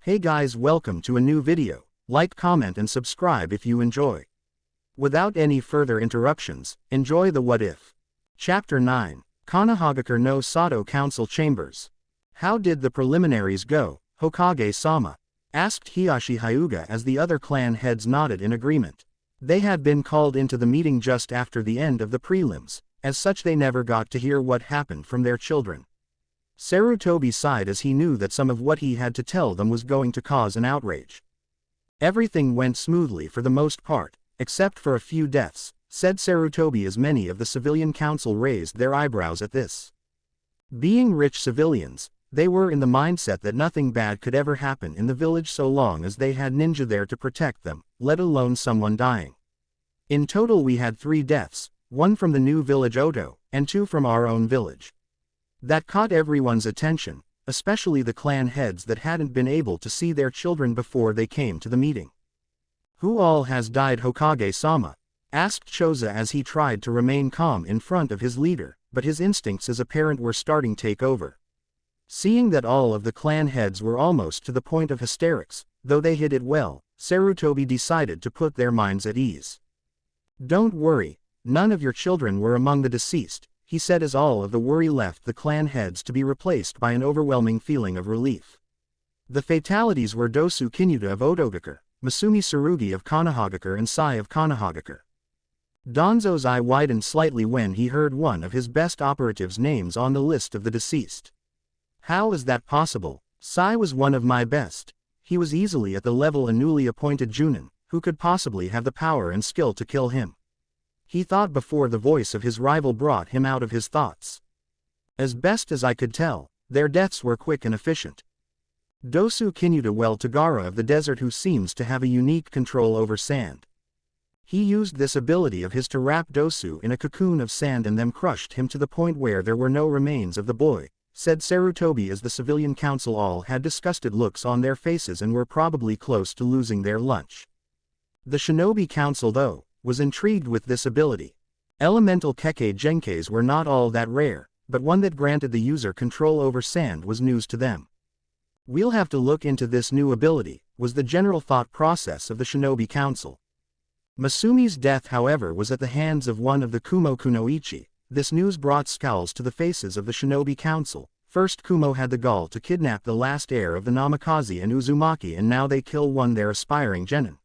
Hey guys, welcome to a new video. Like, comment and subscribe if you enjoy. Without any further interruptions, enjoy the What If. Chapter 9, Konohagakure no Sato Council Chambers. How did the preliminaries go, Hokage-sama? Asked Hiyashi Hyuga as the other clan heads nodded in agreement. They had been called into the meeting just after the end of the prelims, as such they never got to hear what happened from their children. Sarutobi sighed as he knew that some of what he had to tell them was going to cause an outrage. Everything went smoothly for the most part, except for a few deaths, said Sarutobi as many of the civilian council raised their eyebrows at this. Being rich civilians, they were in the mindset that nothing bad could ever happen in the village so long as they had ninja there to protect them, let alone someone dying. In total we had 3 deaths, 1 from the new village Oto, and 2 from our own village. That caught everyone's attention, especially the clan heads that hadn't been able to see their children before they came to the meeting. Who all has died, Hokage-sama? Asked Choza as he tried to remain calm in front of his leader, but his instincts as a parent were starting to take over. Seeing that all of the clan heads were almost to the point of hysterics, though they hid it well, Sarutobi decided to put their minds at ease. Don't worry, none of your children were among the deceased, he said as all of the worry left the clan heads to be replaced by an overwhelming feeling of relief. The fatalities were Dosu Kinyuta of Otogakure, Masumi Tsurugi of Konohagakure and Sai of Konohagakure. Danzo's eye widened slightly when he heard one of his best operatives' names on the list of the deceased. How is that possible? Sai was one of my best. He was easily at the level a newly appointed Junin, who could possibly have the power and skill to kill him. He thought before the voice of his rival brought him out of his thoughts. As best as I could tell, their deaths were quick and efficient. Dosu Kinyuta well Tagara of the desert who seems to have a unique control over sand. He used this ability of his to wrap Dosu in a cocoon of sand and then crushed him to the point where there were no remains of the boy, said Sarutobi as the civilian council all had disgusted looks on their faces and were probably close to losing their lunch. The shinobi council though, was intrigued with this ability. Elemental Kekkei Genkais were not all that rare, but one that granted the user control over sand was news to them. We'll have to look into this new ability, was the general thought process of the shinobi council. Masumi's death however was at the hands of one of the Kumo Kunoichi. This news brought scowls to the faces of the shinobi council. First Kumo had the gall to kidnap the last heir of the Namikaze and Uzumaki and now they kill one their aspiring genin.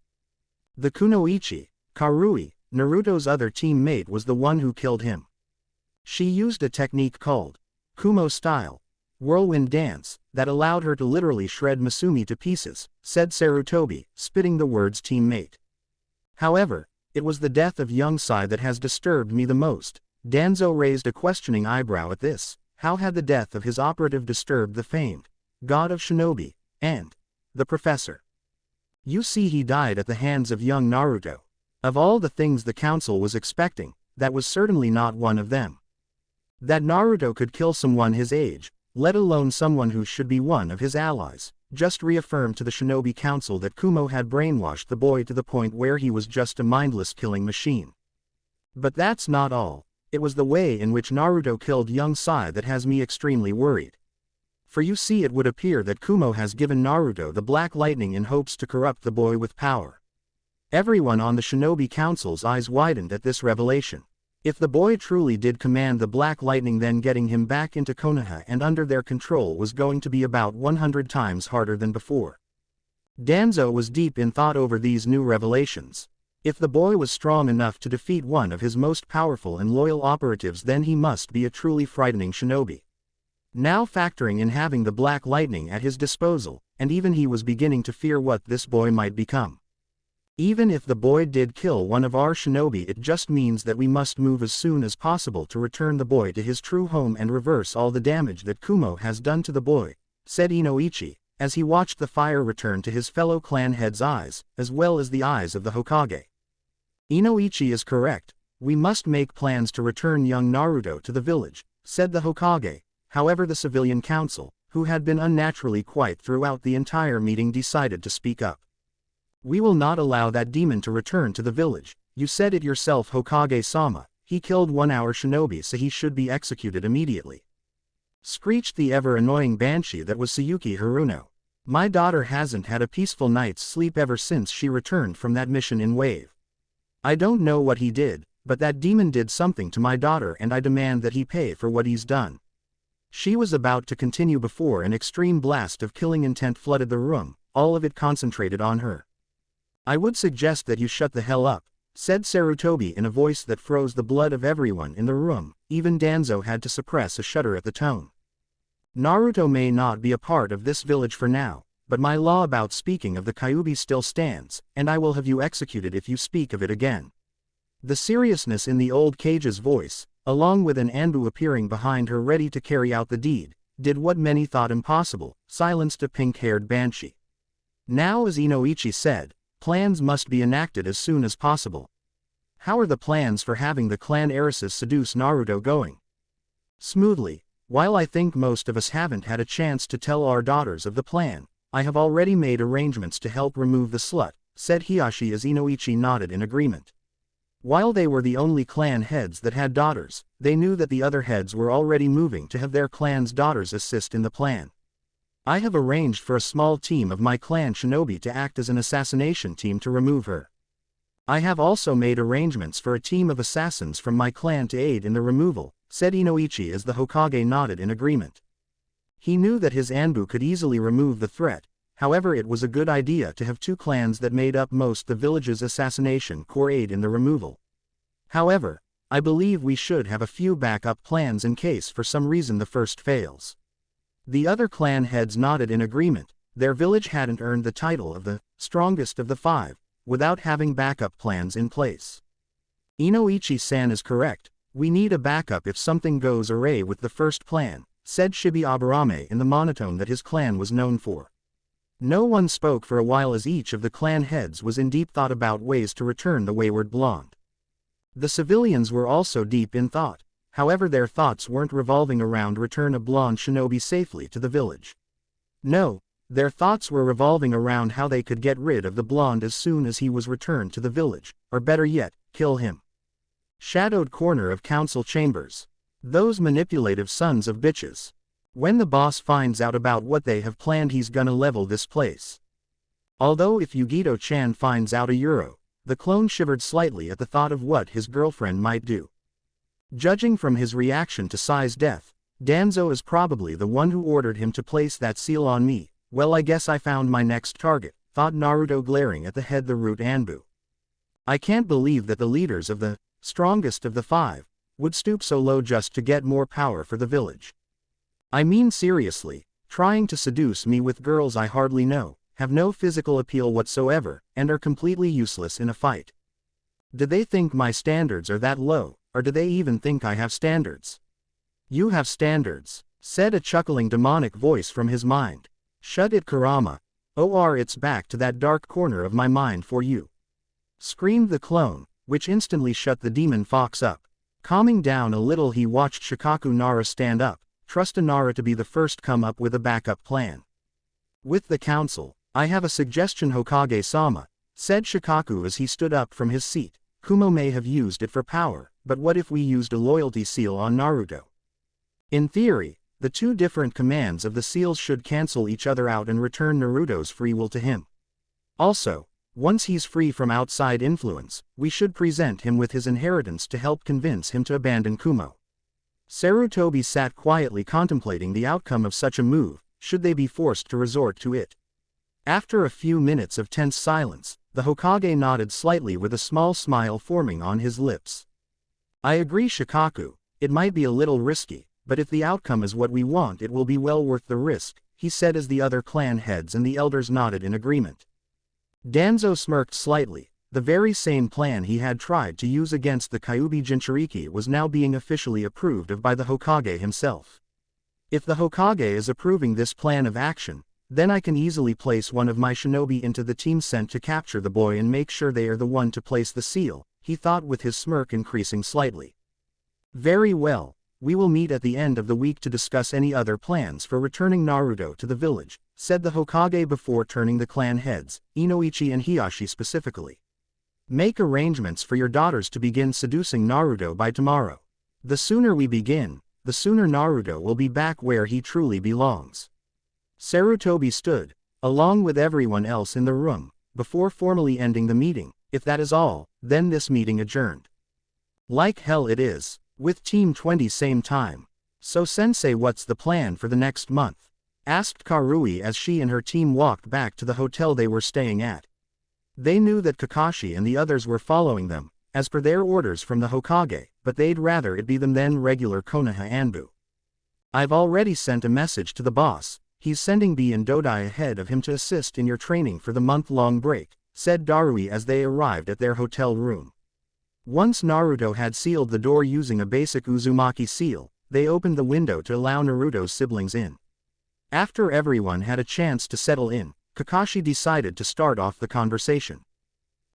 The Kunoichi, Karui, Naruto's other teammate was the one who killed him. She used a technique called Kumo style, whirlwind dance, that allowed her to literally shred Masumi to pieces, said Sarutobi, spitting the words teammate. However, it was the death of young Sai that has disturbed me the most. Danzo raised a questioning eyebrow at this. How had the death of his operative disturbed the famed god of shinobi, and the professor? You see, he died at the hands of young Naruto. Of all the things the council was expecting, that was certainly not one of them. That Naruto could kill someone his age, let alone someone who should be one of his allies, just reaffirmed to the shinobi council that Kumo had brainwashed the boy to the point where he was just a mindless killing machine. But that's not all. It was the way in which Naruto killed young Sai that has me extremely worried. For you see, it would appear that Kumo has given Naruto the Black Lightning in hopes to corrupt the boy with power. Everyone on the shinobi council's eyes widened at this revelation. If the boy truly did command the Black Lightning, then getting him back into Konoha and under their control was going to be about 100 times harder than before. Danzo was deep in thought over these new revelations. If the boy was strong enough to defeat one of his most powerful and loyal operatives, then he must be a truly frightening shinobi. Now factoring in having the Black Lightning at his disposal, and even he was beginning to fear what this boy might become. Even if the boy did kill one of our shinobi, it just means that we must move as soon as possible to return the boy to his true home and reverse all the damage that Kumo has done to the boy, said Inoichi, as he watched the fire return to his fellow clan head's eyes, as well as the eyes of the Hokage. Inoichi is correct, we must make plans to return young Naruto to the village, said the Hokage. However, the civilian council, who had been unnaturally quiet throughout the entire meeting, decided to speak up. We will not allow that demon to return to the village. You said it yourself, Hokage-sama. He killed one of our shinobi, so he should be executed immediately. Screeched the ever-annoying banshee that was Tsuyuki Haruno. My daughter hasn't had a peaceful night's sleep ever since she returned from that mission in Wave. I don't know what he did, but that demon did something to my daughter and I demand that he pay for what he's done." She was about to continue before an extreme blast of killing intent flooded the room, all of it concentrated on her. "I would suggest that you shut the hell up," said Sarutobi in a voice that froze the blood of everyone in the room. Even Danzo had to suppress a shudder at the tone. "Naruto may not be a part of this village for now, but my law about speaking of the Kyuubi still stands, and I will have you executed if you speak of it again." The seriousness in the old Kage's voice, along with an Anbu appearing behind her ready to carry out the deed, did what many thought impossible, silenced a pink-haired banshee. Now, as Inoichi said, plans must be enacted as soon as possible. "How are the plans for having the clan heiresses seduce Naruto going?" "Smoothly. While I think most of us haven't had a chance to tell our daughters of the plan, I have already made arrangements to help remove the slut," said Hiashi as Inoichi nodded in agreement. While they were the only clan heads that had daughters, they knew that the other heads were already moving to have their clan's daughters assist in the plan. "I have arranged for a small team of my clan shinobi to act as an assassination team to remove her. I have also made arrangements for a team of assassins from my clan to aid in the removal," said Inoichi as the Hokage nodded in agreement. He knew that his Anbu could easily remove the threat, however it was a good idea to have two clans that made up most the village's assassination corps aid in the removal. "However, I believe we should have a few backup plans in case for some reason the first fails." The other clan heads nodded in agreement. Their village hadn't earned the title of the strongest of the five, without having backup plans in place. "Inoichi-san is correct, we need a backup if something goes awry with the first plan," said Shibi Aburame in the monotone that his clan was known for. No one spoke for a while as each of the clan heads was in deep thought about ways to return the wayward blonde. The civilians were also deep in thought, however their thoughts weren't revolving around return a blonde shinobi safely to the village. No, their thoughts were revolving around how they could get rid of the blonde as soon as he was returned to the village, or better yet, kill him. Shadowed corner of council chambers. Those manipulative sons of bitches. When the boss finds out about what they have planned, he's gonna level this place. Although if Yugito-chan finds out the clone shivered slightly at the thought of what his girlfriend might do. Judging from his reaction to Sai's death, Danzo is probably the one who ordered him to place that seal on me. Well, I guess I found my next target, thought Naruto glaring at the head the root Anbu. I can't believe that the leaders of the strongest of the five would stoop so low just to get more power for the village. I mean seriously, trying to seduce me with girls I hardly know, have no physical appeal whatsoever, and are completely useless in a fight. Do they think my standards are that low, or do they even think I have standards? You have standards, said a chuckling demonic voice from his mind. Shut it, Kurama, or it's back to that dark corner of my mind for you. Screamed the clone, which instantly shut the demon fox up. Calming down a little, he watched Shikaku Nara stand up. Trust Nara to be the first come up with a backup plan. With the council, I have a suggestion, Hokage-sama, said Shikaku as he stood up from his seat. Kumo may have used it for power, but what if we used a loyalty seal on Naruto? In theory, the two different commands of the seals should cancel each other out and return Naruto's free will to him. Also, once he's free from outside influence, we should present him with his inheritance to help convince him to abandon Kumo. Sarutobi sat quietly contemplating the outcome of such a move, should they be forced to resort to it. After a few minutes of tense silence, the Hokage nodded slightly with a small smile forming on his lips. I agree, Shikaku, it might be a little risky, but if the outcome is what we want, it will be well worth the risk, he said as the other clan heads and the elders nodded in agreement. Danzo smirked slightly. The very same plan he had tried to use against the Kyuubi Jinchuriki was now being officially approved of by the Hokage himself. If the Hokage is approving this plan of action, then I can easily place one of my shinobi into the team sent to capture the boy and make sure they are the one to place the seal, he thought with his smirk increasing slightly. Very well, we will meet at the end of the week to discuss any other plans for returning Naruto to the village, said the Hokage before turning the clan heads, Inoichi and Hiashi specifically. Make arrangements for your daughters to begin seducing Naruto by tomorrow. The sooner we begin, the sooner Naruto will be back where he truly belongs. Sarutobi stood, along with everyone else in the room, before formally ending the meeting. If that is all, then this meeting adjourned. Like hell it is. With Team 20 same time. So sensei, what's the plan for the next month? Asked Karui as she and her team walked back to the hotel they were staying at. They knew that Kakashi and the others were following them, as per their orders from the Hokage, but they'd rather it be them than regular Konoha Anbu. I've already sent a message to the boss. He's sending B and Dodai ahead of him to assist in your training for the month-long break, said Darui as they arrived at their hotel room. Once Naruto had sealed the door using a basic Uzumaki seal, they opened the window to allow Naruto's siblings in. After everyone had a chance to settle in, Kakashi decided to start off the conversation.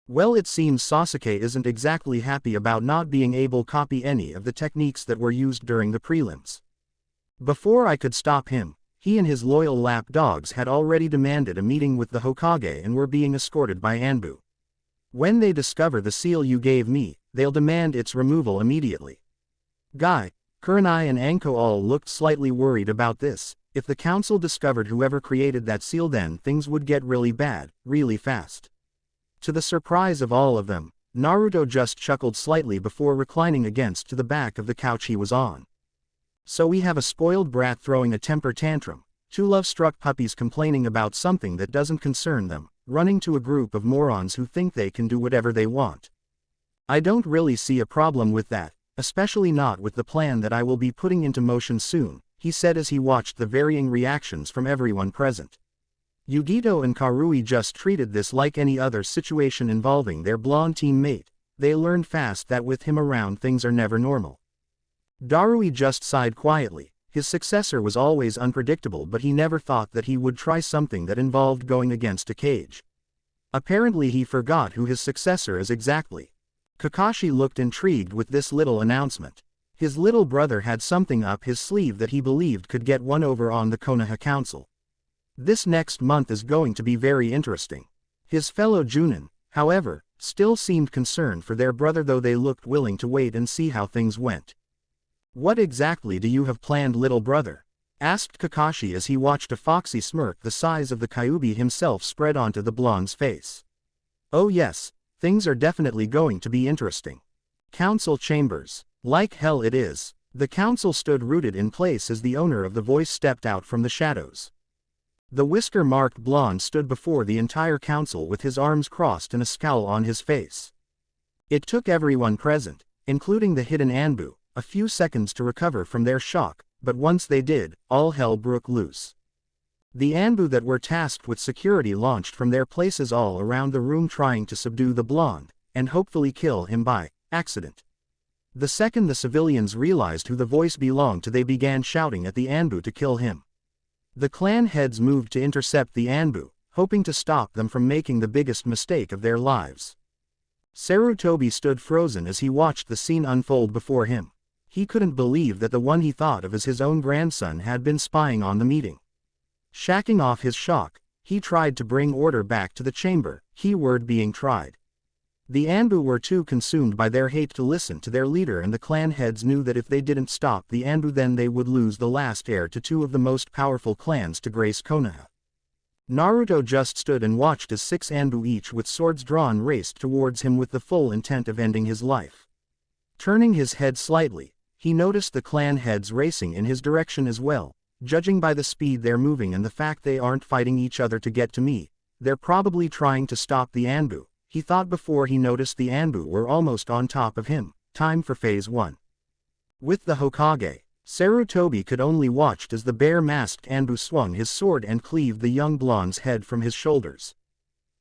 Well, it seems Sasuke isn't exactly happy about not being able to copy any of the techniques that were used during the prelims. Before I could stop him, he and his loyal lap dogs had already demanded a meeting with the Hokage and were being escorted by Anbu. When they discover the seal you gave me, they'll demand its removal immediately. Guy, Kurenai and Anko all looked slightly worried about this. If the council discovered whoever created that seal, then things would get really bad, really fast. To the surprise of all of them, Naruto just chuckled slightly before reclining against to the back of the couch he was on. So we have a spoiled brat throwing a temper tantrum, two love-struck puppies complaining about something that doesn't concern them, running to a group of morons who think they can do whatever they want. I don't really see a problem with that, especially not with the plan that I will be putting into motion soon, he said as he watched the varying reactions from everyone present. Yugito and Karui just treated this like any other situation involving their blonde teammate. They learned fast that with him around things are never normal. Darui just sighed quietly. His successor was always unpredictable, but he never thought that he would try something that involved going against a cage. Apparently he forgot who his successor is exactly. Kakashi looked intrigued with this little announcement. His little brother had something up his sleeve that he believed could get one over on the Konoha Council. This next month is going to be very interesting. His fellow Junin, however, still seemed concerned for their brother, though they looked willing to wait and see how things went. What exactly do you have planned, little brother? Asked Kakashi as he watched a foxy smirk the size of the Kyuubi himself spread onto the blonde's face. Oh yes, things are definitely going to be interesting. Council chambers. Like hell it is. The council stood rooted in place as the owner of the voice stepped out from the shadows. The whisker-marked blonde stood before the entire council with his arms crossed and a scowl on his face. It took everyone present, including the hidden Anbu, a few seconds to recover from their shock, but once they did, all hell broke loose. The Anbu that were tasked with security launched from their places all around the room, trying to subdue the blonde, and hopefully kill him by accident. The second the civilians realized who the voice belonged to, they began shouting at the Anbu to kill him. The clan heads moved to intercept the Anbu, hoping to stop them from making the biggest mistake of their lives. Sarutobi stood frozen as he watched the scene unfold before him. He couldn't believe that the one he thought of as his own grandson had been spying on the meeting. Shaking off his shock, he tried to bring order back to the chamber, keyword being tried. The Anbu were too consumed by their hate to listen to their leader, and the clan heads knew that if they didn't stop the Anbu, then they would lose the last heir to two of the most powerful clans to grace Konoha. Naruto just stood and watched as 6 Anbu, each with swords drawn, raced towards him with the full intent of ending his life. Turning his head slightly, he noticed the clan heads racing in his direction as well. Judging by the speed they're moving and the fact they aren't fighting each other to get to me, they're probably trying to stop the Anbu, he thought before he noticed the Anbu were almost on top of him. Time for phase 1. With the Hokage, Sarutobi could only watch as the bare-masked Anbu swung his sword and cleaved the young blonde's head from his shoulders.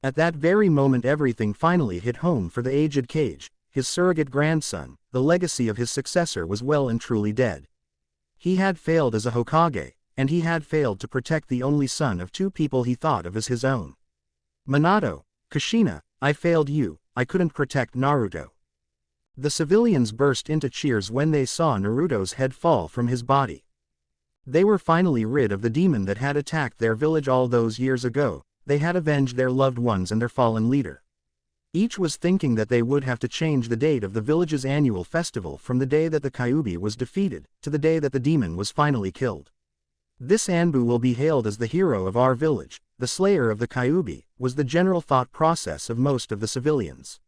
At that very moment everything finally hit home for the aged Kage, his surrogate grandson. The legacy of his successor was well and truly dead. He had failed as a Hokage, and he had failed to protect the only son of two people he thought of as his own. Minato, Kushina, I failed you, I couldn't protect Naruto. The civilians burst into cheers when they saw Naruto's head fall from his body. They were finally rid of the demon that had attacked their village all those years ago. They had avenged their loved ones and their fallen leader. Each was thinking that they would have to change the date of the village's annual festival from the day that the Kyuubi was defeated, to the day that the demon was finally killed. This Anbu will be hailed as the hero of our village. the slayer of the Kyuubi, was the general thought process of most of the civilians.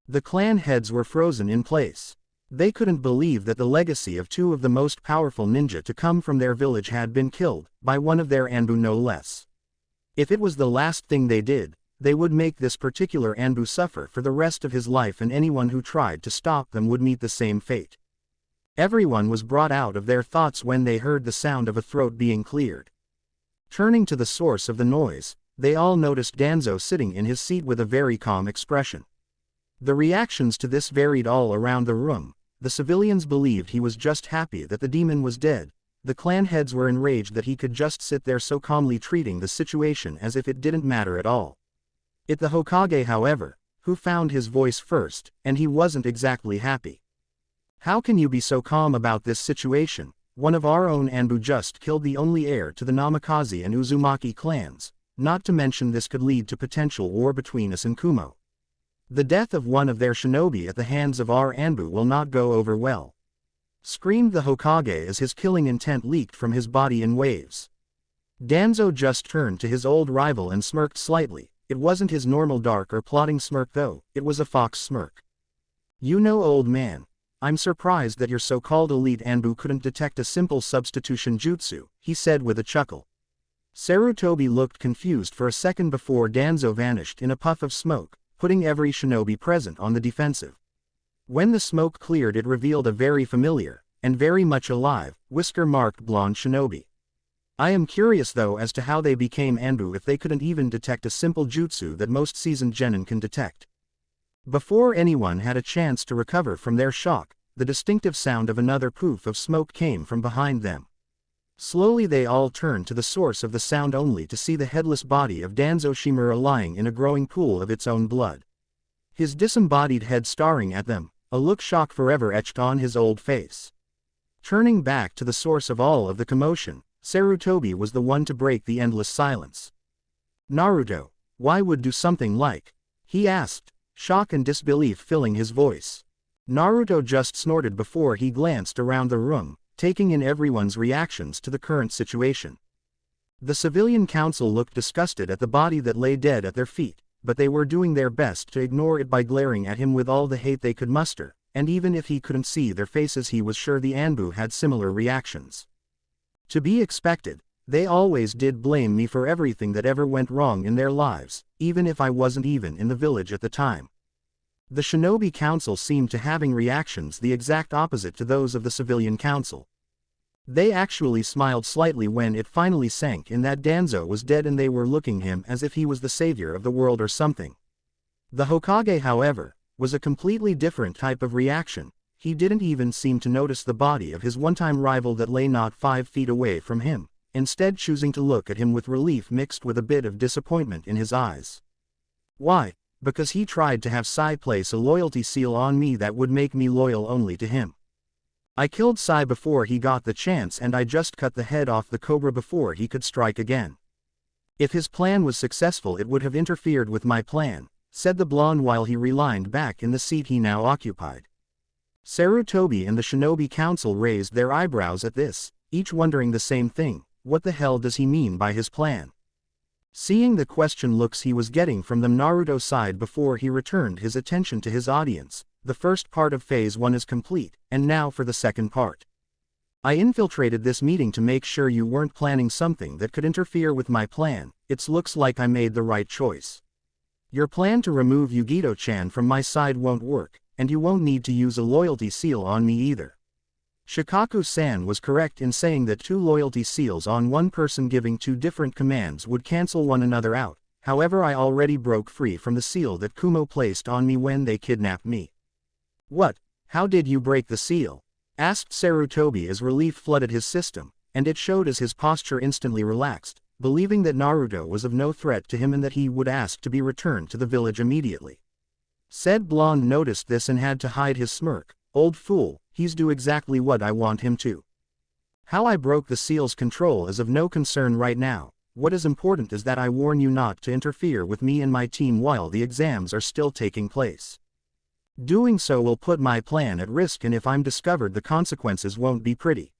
The clan heads were frozen in place. They couldn't believe that the legacy of two of the most powerful ninja to come from their village had been killed, by one of their Anbu no less. If it was the last thing they did, they would make this particular Anbu suffer for the rest of his life, and anyone who tried to stop them would meet the same fate. Everyone was brought out of their thoughts when they heard the sound of a throat being cleared. Turning to the source of the noise, they all noticed Danzo sitting in his seat with a very calm expression. The reactions to this varied all around the room. The civilians believed he was just happy that the demon was dead. The clan heads were enraged that he could just sit there so calmly, treating the situation as if it didn't matter at all. It the Hokage, however, who found his voice first, and he wasn't exactly happy. "How can you be so calm about this situation? One of our own Anbu just killed the only heir to the Namikaze and Uzumaki clans, not to mention this could lead to potential war between us and Kumo. The death of one of their shinobi at the hands of our Anbu will not go over well," screamed the Hokage as his killing intent leaked from his body in waves. Danzo just turned to his old rival and smirked slightly. It wasn't his normal dark or plotting smirk though, it was a fox smirk. "You know, old man, I'm surprised that your so-called elite Anbu couldn't detect a simple substitution jutsu," he said with a chuckle. Sarutobi looked confused for a second before Danzo vanished in a puff of smoke, putting every shinobi present on the defensive. When the smoke cleared, it revealed a very familiar, and very much alive, whisker-marked blonde shinobi. "I am curious though as to how they became Anbu if they couldn't even detect a simple jutsu that most seasoned genin can detect." Before anyone had a chance to recover from their shock, the distinctive sound of another poof of smoke came from behind them. Slowly they all turned to the source of the sound, only to see the headless body of Danzo Shimura lying in a growing pool of its own blood. His disembodied head staring at them, a look shock forever etched on his old face. Turning back to the source of all of the commotion, Sarutobi was the one to break the endless silence. "Naruto, why would do something like?" he asked, shock and disbelief filling his voice. Naruto just snorted before he glanced around the room, taking in everyone's reactions to the current situation. The civilian council looked disgusted at the body that lay dead at their feet, but they were doing their best to ignore it by glaring at him with all the hate they could muster, and even if he couldn't see their faces, he was sure the Anbu had similar reactions. To be expected, they always did blame me for everything that ever went wrong in their lives, even if I wasn't even in the village at the time. The Shinobi Council seemed to having reactions the exact opposite to those of the Civilian Council. They actually smiled slightly when it finally sank in that Danzo was dead, and they were looking him as if he was the savior of the world or something. The Hokage, however, was a completely different type of reaction. He didn't even seem to notice the body of his one-time rival that lay not 5 feet away from him, instead choosing to look at him with relief mixed with a bit of disappointment in his eyes. Why? Because he tried to have Sai place a loyalty seal on me that would make me loyal only to him. I killed Sai before he got the chance, and I just cut the head off the cobra before he could strike again. If his plan was successful, it would have interfered with my plan, said the blonde while he reclined back in the seat he now occupied. Sarutobi and the Shinobi Council raised their eyebrows at this, each wondering the same thing: what the hell does he mean by his plan? Seeing the question looks he was getting from them, Naruto sighed before he returned his attention to his audience. "The first part of Phase 1 is complete, and now for the second part. I infiltrated this meeting to make sure you weren't planning something that could interfere with my plan. It looks like I made the right choice. Your plan to remove Yugito-chan from my side won't work, and you won't need to use a loyalty seal on me either." Shikaku-san was correct in saying that 2 loyalty seals on one person giving 2 different commands would cancel one another out. However, I already broke free from the seal that Kumo placed on me when they kidnapped me. "What? How did you break the seal?" asked Sarutobi as relief flooded his system, and it showed as his posture instantly relaxed, believing that Naruto was of no threat to him and that he would ask to be returned to the village immediately. Said blonde noticed this and had to hide his smirk. "Old fool, he's do exactly what I want him to. How I broke the seal's control is of no concern right now. What is important is that I warn you not to interfere with me and my team while the exams are still taking place. Doing so will put my plan at risk, and if I'm discovered, the consequences won't be pretty.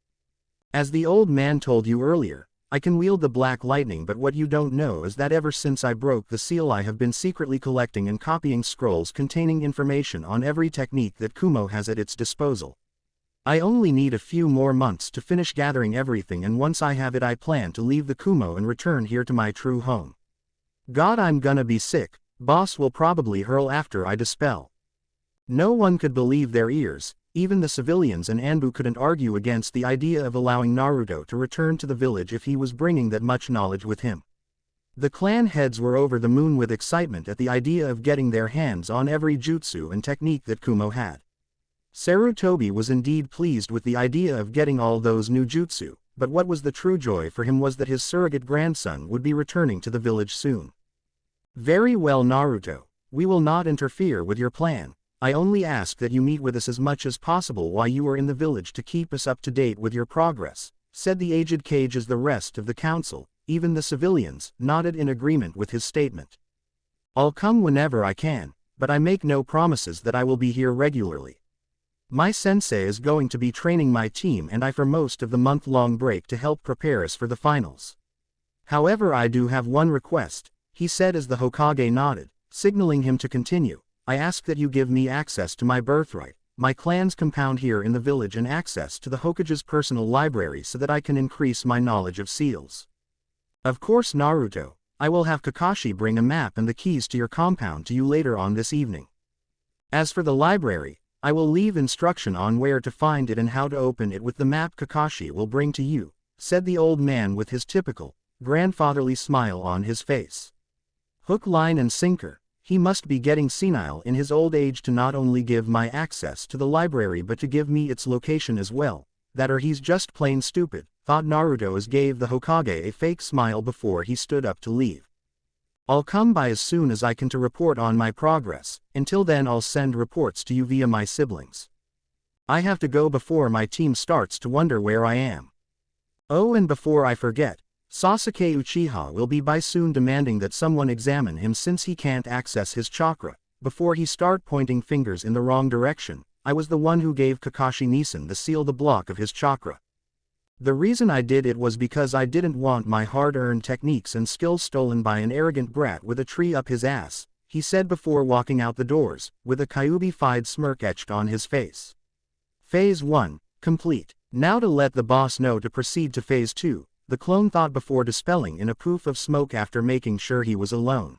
As the old man told you earlier, I can wield the black lightning, but what you don't know is that ever since I broke the seal I have been secretly collecting and copying scrolls containing information on every technique that Kumo has at its disposal. I only need a few more months to finish gathering everything, and once I have it I plan to leave the Kumo and return here to my true home. God, I'm gonna be sick, boss will probably hurl after I dispel. No one could believe their ears. Even the civilians and Anbu couldn't argue against the idea of allowing Naruto to return to the village if he was bringing that much knowledge with him. The clan heads were over the moon with excitement at the idea of getting their hands on every jutsu and technique that Kumo had. Sarutobi was indeed pleased with the idea of getting all those new jutsu, but what was the true joy for him was that his surrogate grandson would be returning to the village soon. Very well, Naruto, we will not interfere with your plan. I only ask that you meet with us as much as possible while you are in the village to keep us up to date with your progress, said the aged Kage as the rest of the council, even the civilians, nodded in agreement with his statement. I'll come whenever I can, but I make no promises that I will be here regularly. My sensei is going to be training my team and I for most of the month-long break to help prepare us for the finals. However, I do have one request, he said as the Hokage nodded, signaling him to continue. I ask that you give me access to my birthright, my clan's compound here in the village, and access to the Hokage's personal library so that I can increase my knowledge of seals. Of course, Naruto, I will have Kakashi bring a map and the keys to your compound to you later on this evening. As for the library, I will leave instruction on where to find it and how to open it with the map Kakashi will bring to you, said the old man with his typical, grandfatherly smile on his face. Hook, line and sinker. He must be getting senile in his old age to not only give my access to the library but to give me its location as well, that or he's just plain stupid, thought Naruto as gave the Hokage a fake smile before he stood up to leave. I'll come by as soon as I can to report on my progress, until then I'll send reports to you via my siblings. I have to go before my team starts to wonder where I am. Oh, and before I forget, Sasuke Uchiha will be by soon demanding that someone examine him since he can't access his chakra. Before he start pointing fingers in the wrong direction, I was the one who gave Kakashi Nissen the seal, the block of his chakra. The reason I did it was because I didn't want my hard-earned techniques and skills stolen by an arrogant brat with a tree up his ass, he said before walking out the doors, with a Kyuubi-fied smirk etched on his face. Phase 1, complete. Now to let the boss know to proceed to Phase 2. The clone thought before dispelling in a poof of smoke after making sure he was alone.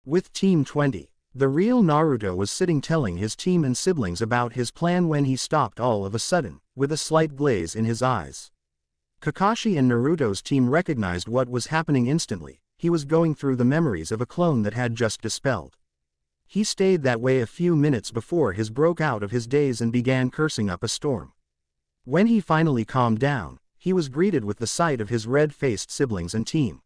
With Team 20, the real Naruto was sitting telling his team and siblings about his plan when he stopped all of a sudden, with a slight glaze in his eyes. Kakashi and Naruto's team recognized what was happening instantly. He was going through the memories of a clone that had just dispelled. He stayed that way a few minutes before he broke out of his daze and began cursing up a storm. When he finally calmed down, he was greeted with the sight of his red-faced siblings and team.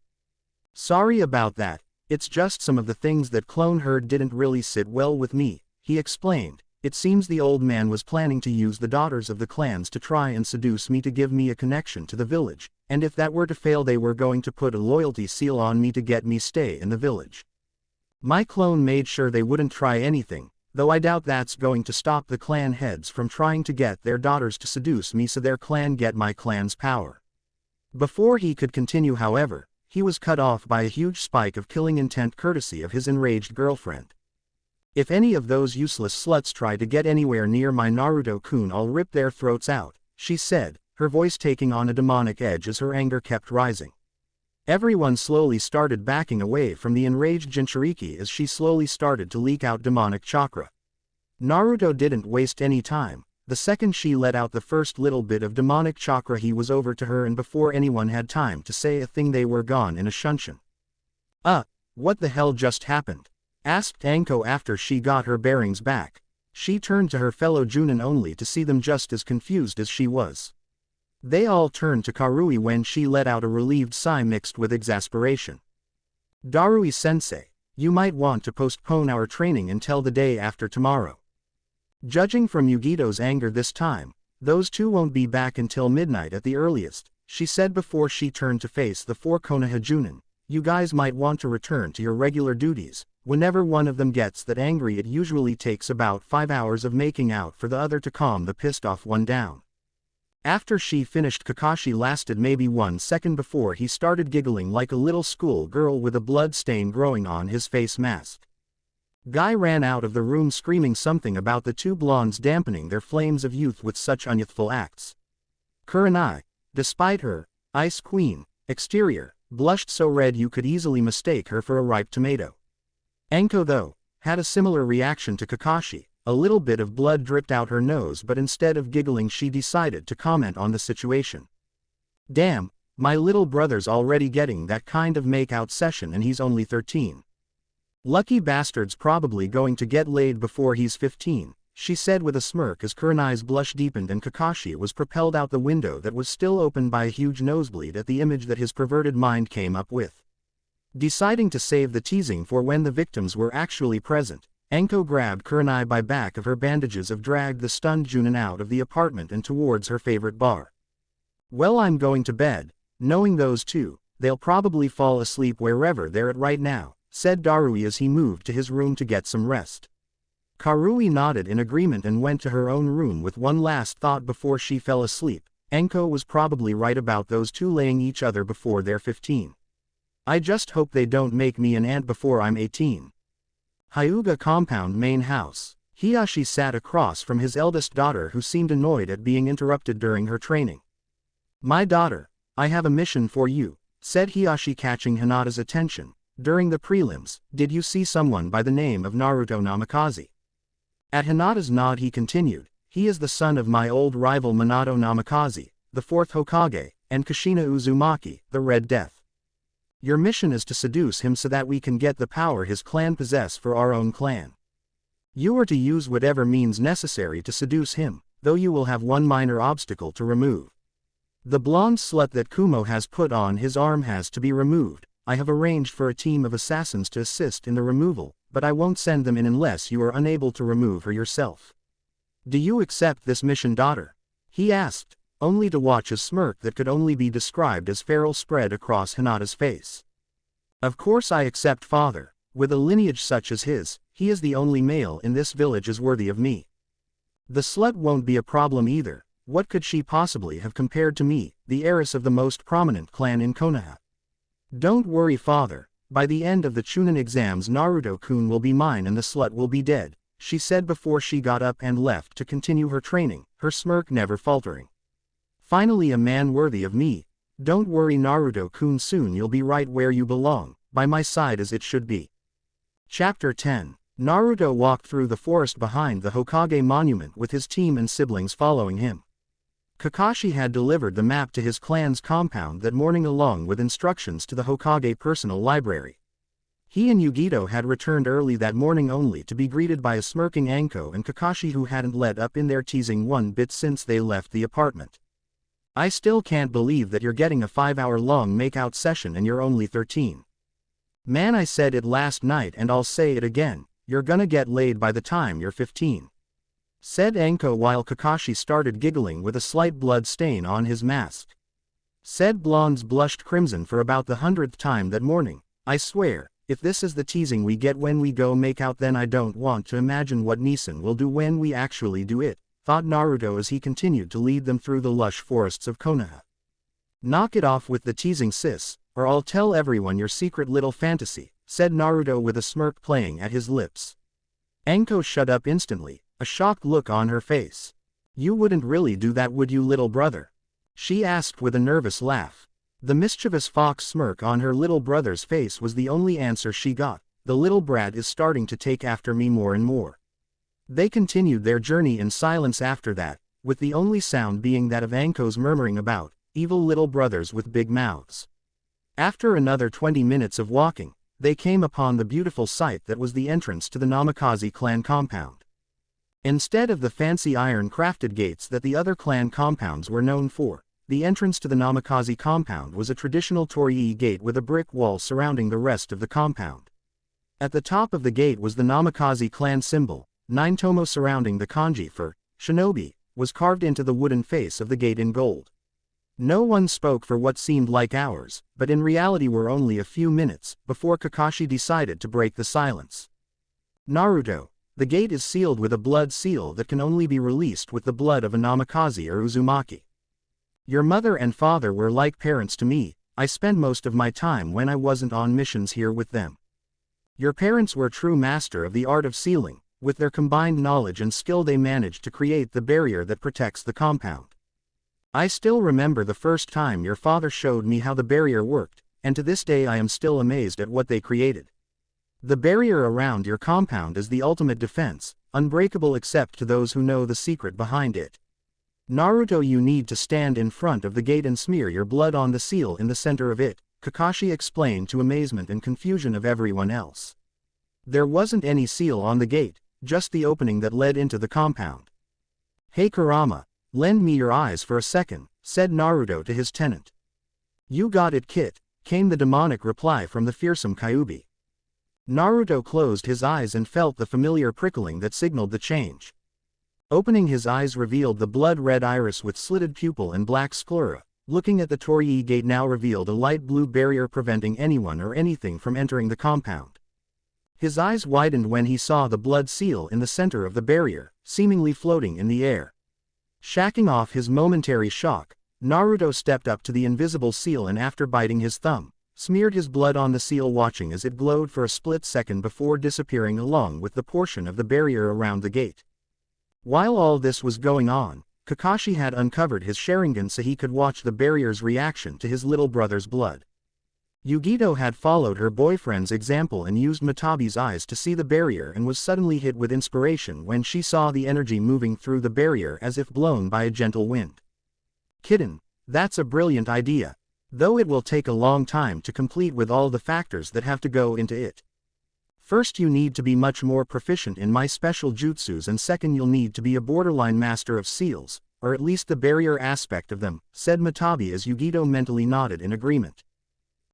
Sorry about that, it's just some of the things that clone heard didn't really sit well with me, he explained. It seems the old man was planning to use the daughters of the clans to try and seduce me to give me a connection to the village, and if that were to fail they were going to put a loyalty seal on me to get me stay in the village. My clone made sure they wouldn't try anything, though I doubt that's going to stop the clan heads from trying to get their daughters to seduce me so their clan get my clan's power. Before he could continue, however, he was cut off by a huge spike of killing intent courtesy of his enraged girlfriend. If any of those useless sluts try to get anywhere near my Naruto-kun, I'll rip their throats out, she said, her voice taking on a demonic edge as her anger kept rising. Everyone slowly started backing away from the enraged Jinchuriki as she slowly started to leak out demonic chakra. Naruto didn't waste any time. The second she let out the first little bit of demonic chakra he was over to her, and before anyone had time to say a thing they were gone in a shunshin. What the hell just happened? Asked Anko after she got her bearings back. She turned to her fellow Junin only to see them just as confused as she was. They all turned to Karui when she let out a relieved sigh mixed with exasperation. Darui-sensei, you might want to postpone our training until the day after tomorrow. Judging from Yugito's anger this time, those two won't be back until midnight at the earliest, she said before she turned to face the four Konoha Junin. You guys might want to return to your regular duties. Whenever one of them gets that angry, it usually takes about 5 hours of making out for the other to calm the pissed off one down. After she finished, Kakashi lasted maybe 1 second before he started giggling like a little school girl with a blood stain growing on his face mask. Guy ran out of the room screaming something about the two blondes dampening their flames of youth with such unyouthful acts. Kurenai, despite her Ice Queen exterior, blushed so red you could easily mistake her for a ripe tomato. Anko, though, had a similar reaction to Kakashi. A little bit of blood dripped out her nose, but instead of giggling she decided to comment on the situation. Damn, my little brother's already getting that kind of make-out session and he's only 13. Lucky bastard's probably going to get laid before he's 15, she said with a smirk as Kurenai's blush deepened and Kakashi was propelled out the window that was still open by a huge nosebleed at the image that his perverted mind came up with. Deciding to save the teasing for when the victims were actually present, Anko grabbed Kurenai by back of her bandages and dragged the stunned Junin out of the apartment and towards her favorite bar. Well, I'm going to bed. Knowing those two, they'll probably fall asleep wherever they're at right now, said Darui as he moved to his room to get some rest. Karui nodded in agreement and went to her own room with one last thought before she fell asleep. Anko was probably right about those two laying each other before they're 15. I just hope they don't make me an aunt before I'm 18. Hyuga compound main house. Hiyashi sat across from his eldest daughter who seemed annoyed at being interrupted during her training. My daughter, I have a mission for you, said Hiyashi catching Hinata's attention. During the prelims, did you see someone by the name of Naruto Namikaze? At Hinata's nod he continued, he is the son of my old rival Minato Namikaze, the 4th Hokage, and Kushina Uzumaki, the Red Death. Your mission is to seduce him so that we can get the power his clan possess for our own clan. You are to use whatever means necessary to seduce him, though you will have one minor obstacle to remove. The blonde slut that Kumo has put on his arm has to be removed. I have arranged for a team of assassins to assist in the removal, but I won't send them in unless you are unable to remove her yourself. Do you accept this mission, daughter? He asked, only to watch a smirk that could only be described as feral spread across Hinata's face. Of course I accept, father. With a lineage such as his, he is the only male in this village as worthy of me. The slut won't be a problem either. What could she possibly have compared to me, the heiress of the most prominent clan in Konoha? Don't worry, father. By the end of the Chunin exams Naruto-kun will be mine and the slut will be dead, she said before she got up and left to continue her training, her smirk never faltering. Finally, a man worthy of me. Don't worry, Naruto-kun, soon you'll be right where you belong, by my side as it should be. Chapter 10. Naruto walked through the forest behind the Hokage monument with his team and siblings following him. Kakashi had delivered the map to his clan's compound that morning along with instructions to the Hokage personal library. He and Yugito had returned early that morning only to be greeted by a smirking Anko and Kakashi who hadn't let up in their teasing one bit since they left the apartment. I still can't believe that you're getting a 5-hour-long make-out session and you're only 13. Man, I said it last night and I'll say it again, you're gonna get laid by the time you're 15. Said Anko while Kakashi started giggling with a slight blood stain on his mask. Said blondes blushed crimson for about the 100th time that morning. I swear, if this is the teasing we get when we go make out, then I don't want to imagine what Nissan will do when we actually do it, thought Naruto as he continued to lead them through the lush forests of Konoha. Knock it off with the teasing, sis, or I'll tell everyone your secret little fantasy, said Naruto with a smirk playing at his lips. Anko shut up instantly, a shocked look on her face. You wouldn't really do that, would you, little brother? She asked with a nervous laugh. The mischievous fox smirk on her little brother's face was the only answer she got. The little brat is starting to take after me more and more. They continued their journey in silence after that, with the only sound being that of Anko's murmuring about evil little brothers with big mouths. After another 20 minutes of walking, they came upon the beautiful sight that was the entrance to the Namikaze clan compound. Instead of the fancy iron-crafted gates that the other clan compounds were known for, the entrance to the Namikaze compound was a traditional torii gate with a brick wall surrounding the rest of the compound. At the top of the gate was the Namikaze clan symbol. 9 tomo surrounding the kanji for shinobi was carved into the wooden face of the gate in gold. No one spoke for what seemed like hours, but in reality were only a few minutes, before Kakashi decided to break the silence. Naruto, the gate is sealed with a blood seal that can only be released with the blood of a Namikaze or Uzumaki. Your mother and father were like parents to me. I spent most of my time when I wasn't on missions here with them. Your parents were true master of the art of sealing. With their combined knowledge and skill they managed to create the barrier that protects the compound. I still remember the first time your father showed me how the barrier worked, and to this day I am still amazed at what they created. The barrier around your compound is the ultimate defense, unbreakable except to those who know the secret behind it. Naruto, you need to stand in front of the gate and smear your blood on the seal in the center of it, Kakashi explained to amazement and confusion of everyone else. There wasn't any seal on the gate, just the opening that led into the compound. Hey Kurama, lend me your eyes for a second, said Naruto to his tenant. You got it, Kit, came the demonic reply from the fearsome Kyuubi. Naruto closed his eyes and felt the familiar prickling that signaled the change. Opening his eyes revealed the blood-red iris with slitted pupil and black sclera. Looking at the Torii gate now revealed a light blue barrier preventing anyone or anything from entering the compound. His eyes widened when he saw the blood seal in the center of the barrier, seemingly floating in the air. Shaking off his momentary shock, Naruto stepped up to the invisible seal and after biting his thumb, smeared his blood on the seal, watching as it glowed for a split second before disappearing along with the portion of the barrier around the gate. While all this was going on, Kakashi had uncovered his Sharingan so he could watch the barrier's reaction to his little brother's blood. Yugito had followed her boyfriend's example and used Matabi's eyes to see the barrier and was suddenly hit with inspiration when she saw the energy moving through the barrier as if blown by a gentle wind. Kitten, that's a brilliant idea, though it will take a long time to complete with all the factors that have to go into it. First, you need to be much more proficient in my special jutsus, and second, you'll need to be a borderline master of seals, or at least the barrier aspect of them, said Matabi as Yugito mentally nodded in agreement.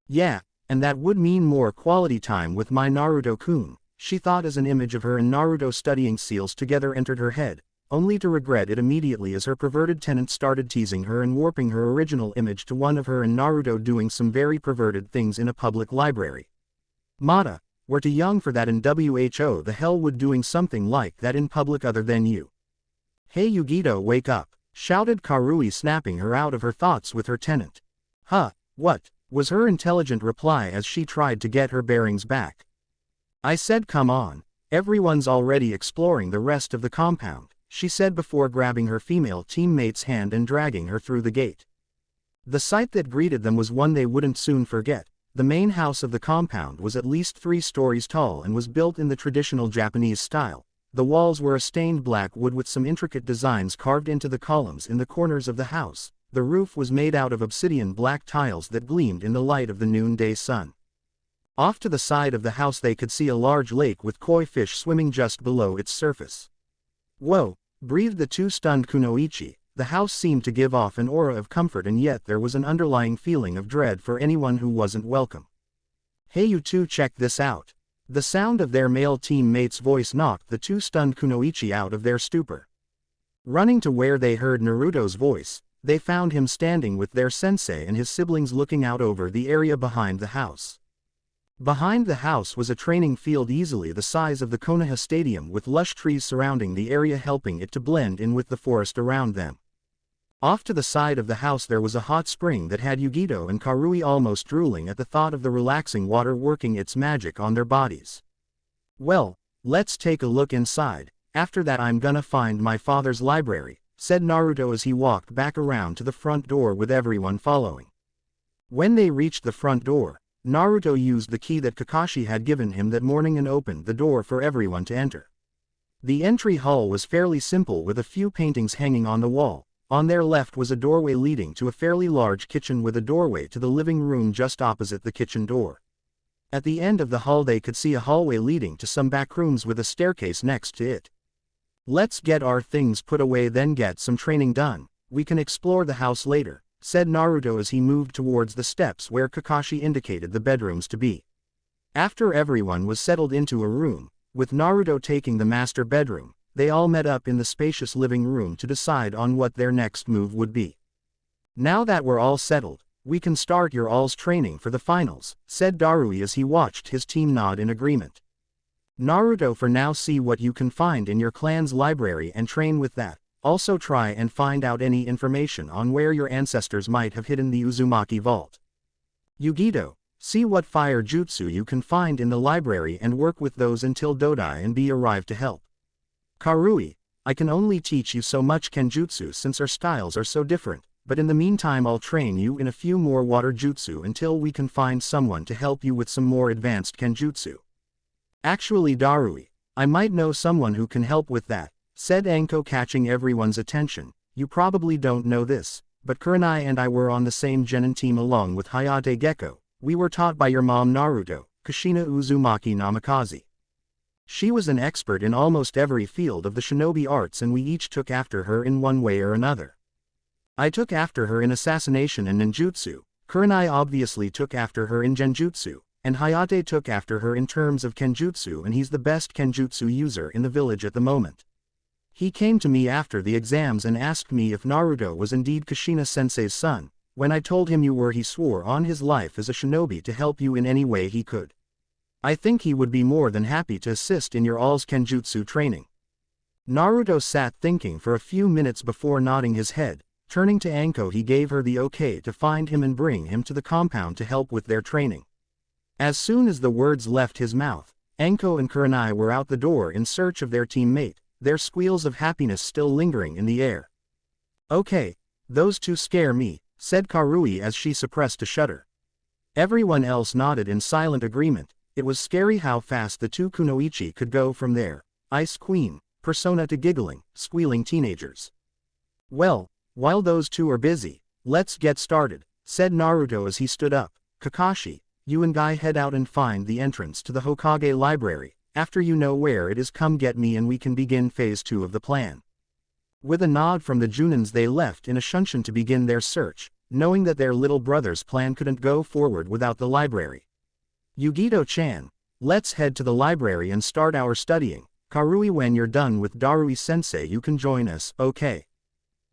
Yeah, and that would mean more quality time with my Naruto-kun, she thought as an image of her and Naruto studying seals together entered her head, only to regret it immediately as her perverted tenant started teasing her and warping her original image to one of her and Naruto doing some very perverted things in a public library. Mata, we're too young for that, and who the hell would doing something like that in public other than you? Hey Yugito, wake up, shouted Karui, snapping her out of her thoughts with her tenant. Huh, what, was her intelligent reply as she tried to get her bearings back. I said come on, everyone's already exploring the rest of the compound, she said before grabbing her female teammate's hand and dragging her through the gate. The sight that greeted them was one they wouldn't soon forget. The main house of the compound was at least 3 stories tall and was built in the traditional Japanese style. The walls were a stained black wood with some intricate designs carved into the columns in the corners of the house. The roof was made out of obsidian black tiles that gleamed in the light of the noonday sun. Off to the side of the house they could see a large lake with koi fish swimming just below its surface. Whoa, breathed the 2 stunned kunoichi. The house seemed to give off an aura of comfort, and yet there was an underlying feeling of dread for anyone who wasn't welcome. Hey you two, check this out. The sound of their male teammate's voice knocked the 2 stunned kunoichi out of their stupor. Running to where they heard Naruto's voice, they found him standing with their sensei and his siblings looking out over the area behind the house. Behind the house was a training field easily the size of the Konoha Stadium, with lush trees surrounding the area helping it to blend in with the forest around them. Off to the side of the house there was a hot spring that had Yugito and Karui almost drooling at the thought of the relaxing water working its magic on their bodies. Well, let's take a look inside. After that I'm gonna find my father's library, said Naruto as he walked back around to the front door with everyone following. When they reached the front door, Naruto used the key that Kakashi had given him that morning and opened the door for everyone to enter. The entry hall was fairly simple with a few paintings hanging on the wall. On their left was a doorway leading to a fairly large kitchen with a doorway to the living room just opposite the kitchen door. At the end of the hall they could see a hallway leading to some back rooms with a staircase next to it. Let's get our things put away then get some training done, we can explore the house later, said Naruto as he moved towards the steps where Kakashi indicated the bedrooms to be. After everyone was settled into a room, with Naruto taking the master bedroom, they all met up in the spacious living room to decide on what their next move would be. Now that we're all settled, we can start your all's training for the finals, said Darui as he watched his team nod in agreement. Naruto, for now see what you can find in your clan's library and train with that. Also try and find out any information on where your ancestors might have hidden the Uzumaki vault. Yugito, see what fire jutsu you can find in the library and work with those until Dodai and B arrive to help. Karui, I can only teach you so much kenjutsu since our styles are so different, but in the meantime I'll train you in a few more water jutsu until we can find someone to help you with some more advanced kenjutsu. Actually Darui, I might know someone who can help with that, said Anko, catching everyone's attention. You probably don't know this, but Kurenai and I were on the same genin team along with Hayate Gecko. We were taught by your mom Naruto, Kushina Uzumaki Namikaze. She was an expert in almost every field of the shinobi arts and we each took after her in one way or another. I took after her in assassination and ninjutsu, Kurenai obviously took after her in genjutsu, and Hayate took after her in terms of kenjutsu and he's the best kenjutsu user in the village at the moment. He came to me after the exams and asked me if Naruto was indeed Kushina-sensei's son. When I told him you were, he swore on his life as a shinobi to help you in any way he could. I think he would be more than happy to assist in your all's kenjutsu training. Naruto sat thinking for a few minutes before nodding his head. Turning to Anko, he gave her the okay to find him and bring him to the compound to help with their training. As soon as the words left his mouth, Anko and Kurenai were out the door in search of their teammate, their squeals of happiness still lingering in the air. Okay, those two scare me, said Karui as she suppressed a shudder. Everyone else nodded in silent agreement. It was scary how fast the two kunoichi could go from there, Ice Queen, persona to giggling, squealing teenagers. Well, while those two are busy, let's get started, said Naruto as he stood up. Kakashi, you and Guy head out and find the entrance to the Hokage library. After you know where it is, come get me and we can begin phase 2 of the plan. With a nod from the Junins, they left in a shunshin to begin their search, knowing that their little brother's plan couldn't go forward without the library. Yugito-chan, let's head to the library and start our studying. Karui, when you're done with Darui-sensei you can join us, okay?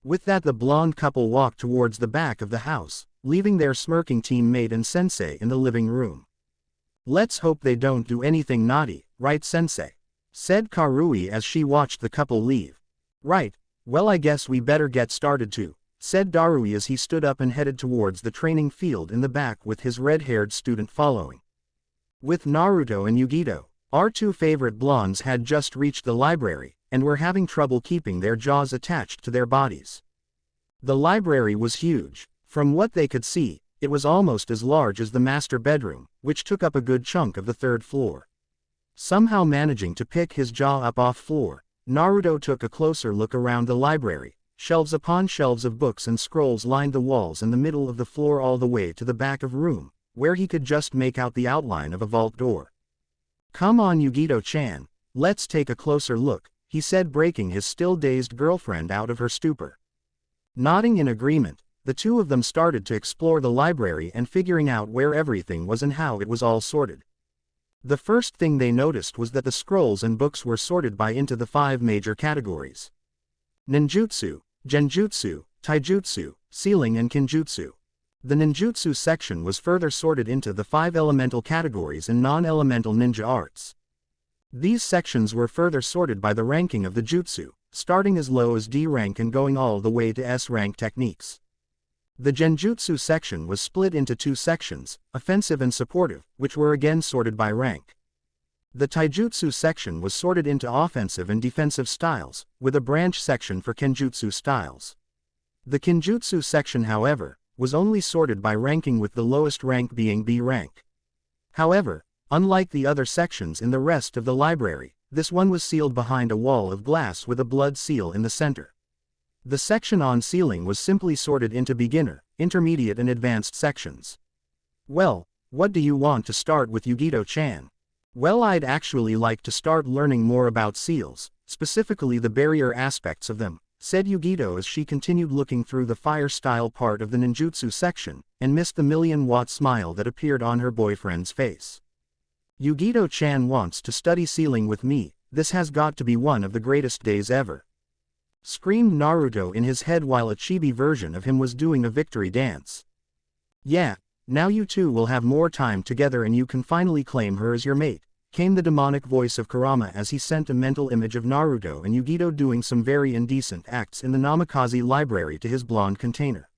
With that the blonde couple walked towards the back of the house, leaving their smirking teammate and sensei in the living room. Let's hope they don't do anything naughty, right sensei? Said Karui as she watched the couple leave. Right, well I guess we better get started too, said Darui as he stood up and headed towards the training field in the back with his red-haired student following. With Naruto and Yugito, our two favorite blondes had just reached the library, and were having trouble keeping their jaws attached to their bodies. The library was huge. From what they could see, it was almost as large as the master bedroom, which took up a good chunk of the third floor. Somehow managing to pick his jaw up off floor, Naruto took a closer look around the library. Shelves upon shelves of books and scrolls lined the walls and the middle of the floor all the way to the back of room, where he could just make out the outline of a vault door. Come on Yugito-chan, let's take a closer look, he said, breaking his still dazed girlfriend out of her stupor. Nodding in agreement, the two of them started to explore the library and figuring out where everything was and how it was all sorted. The first thing they noticed was that the scrolls and books were sorted by into the 5 major categories: ninjutsu, genjutsu, taijutsu, sealing and kinjutsu. The ninjutsu section was further sorted into the 5 elemental categories and non-elemental ninja arts. These sections were further sorted by the ranking of the jutsu, starting as low as D rank and going all the way to S rank techniques. The genjutsu section was split into 2 sections, offensive and supportive, which were again sorted by rank. The taijutsu section was sorted into offensive and defensive styles, with a branch section for kenjutsu styles. The kinjutsu section, however, was only sorted by ranking, with the lowest rank being B rank. However, unlike the other sections in the rest of the library, this one was sealed behind a wall of glass with a blood seal in the center. The section on sealing was simply sorted into beginner, intermediate and advanced sections. Well, what do you want to start with, Yugito-chan? Well, I'd actually like to start learning more about seals, specifically the barrier aspects of them, said Yugito as she continued looking through the fire-style part of the ninjutsu section, and missed the million-watt smile that appeared on her boyfriend's face. Yugito-chan wants to study sealing with me, this has got to be one of the greatest days ever, screamed Naruto in his head while a chibi version of him was doing a victory dance. Yeah, now you two will have more time together and you can finally claim her as your mate, came the demonic voice of Kurama as he sent a mental image of Naruto and Yugito doing some very indecent acts in the Namikaze library to his blonde container.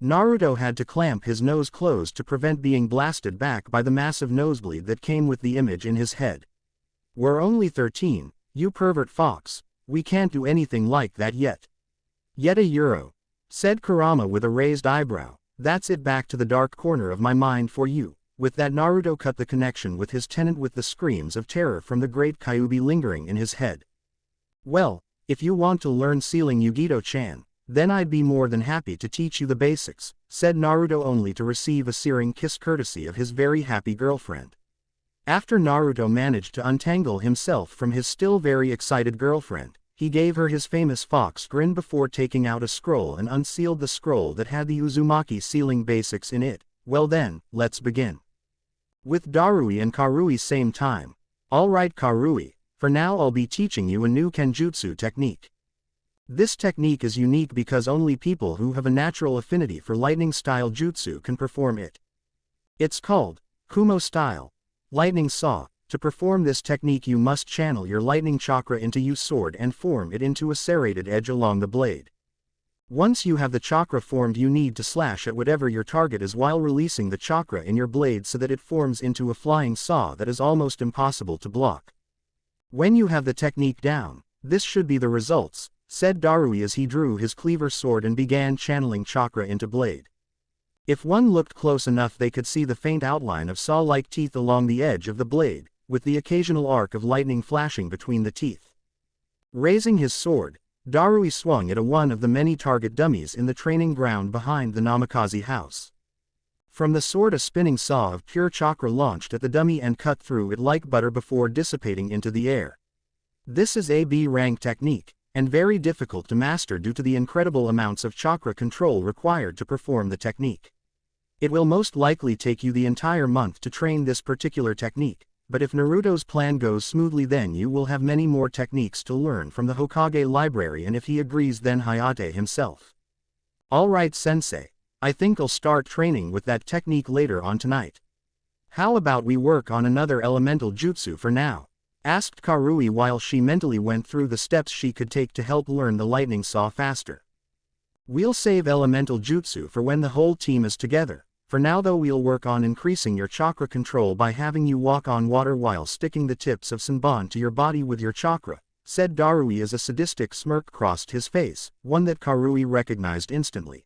Naruto had to clamp his nose closed to prevent being blasted back by the massive nosebleed that came with the image in his head. "We're only 13, you pervert fox, we can't do anything like that yet." "Yet a euro," said Kurama with a raised eyebrow, "that's it, back to the dark corner of my mind for you." With that, Naruto cut the connection with his tenant with the screams of terror from the great Kyuubi lingering in his head. "Well, if you want to learn sealing, Yugito-chan, then I'd be more than happy to teach you the basics," said Naruto, only to receive a searing kiss courtesy of his very happy girlfriend. After Naruto managed to untangle himself from his still very excited girlfriend, he gave her his famous fox grin before taking out a scroll and unsealed the scroll that had the Uzumaki sealing basics in it. "Well then, let's begin. With Darui and Karui same time." "Alright Karui, for now I'll be teaching you a new Kenjutsu technique. This technique is unique because only people who have a natural affinity for lightning-style jutsu can perform it. It's called Kumos style lightning saw. To perform this technique you must channel your lightning chakra into your sword and form it into a serrated edge along the blade. Once you have the chakra formed, you need to slash at whatever your target is while releasing the chakra in your blade so that it forms into a flying saw that is almost impossible to block. When you have the technique down, this should be the results, said Darui as he drew his cleaver sword and began channeling chakra into blade. If one looked close enough they could see the faint outline of saw-like teeth along the edge of the blade, with the occasional arc of lightning flashing between the teeth. Raising his sword, Darui swung it at one of the many target dummies in the training ground behind the Namikaze house. From the sword a spinning saw of pure chakra launched at the dummy and cut through it like butter before dissipating into the air. This is a B-rank technique, and very difficult to master due to the incredible amounts of chakra control required to perform the technique. It will most likely take you the entire month to train this particular technique, but if Naruto's plan goes smoothly then you will have many more techniques to learn from the Hokage library, and if he agrees then Hayate himself. "Alright sensei, I think I'll start training with that technique later on tonight. How about we work on another elemental jutsu for now?" asked Karui while she mentally went through the steps she could take to help learn the lightning saw faster. "We'll save elemental jutsu for when the whole team is together. For now though we'll work on increasing your chakra control by having you walk on water while sticking the tips of Senbon to your body with your chakra," said Darui as a sadistic smirk crossed his face, one that Karui recognized instantly.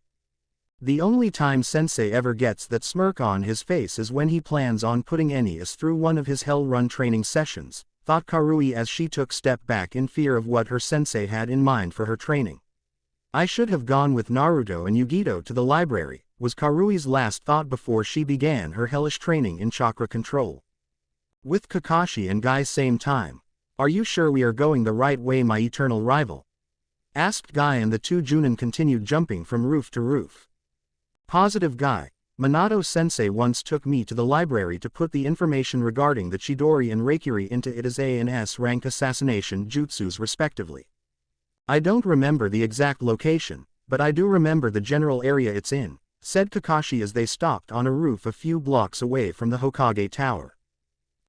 The only time sensei ever gets that smirk on his face is when he plans on putting Enies through one of his hell-run training sessions, thought Karui as she took step back in fear of what her sensei had in mind for her training. "I should have gone with Naruto and Yugito to the library," was Karui's last thought before she began her hellish training in chakra control. "With Kakashi and Guy same time. Are you sure we are going the right way, my eternal rival?" asked Guy, and the two Junin continued jumping from roof to roof. "Positive Guy. Minato sensei once took me to the library to put the information regarding the Chidori and Reikiri into it as A and S rank assassination jutsus respectively. I don't remember the exact location, but I do remember the general area it's in," said Kakashi as they stopped on a roof a few blocks away from the Hokage Tower.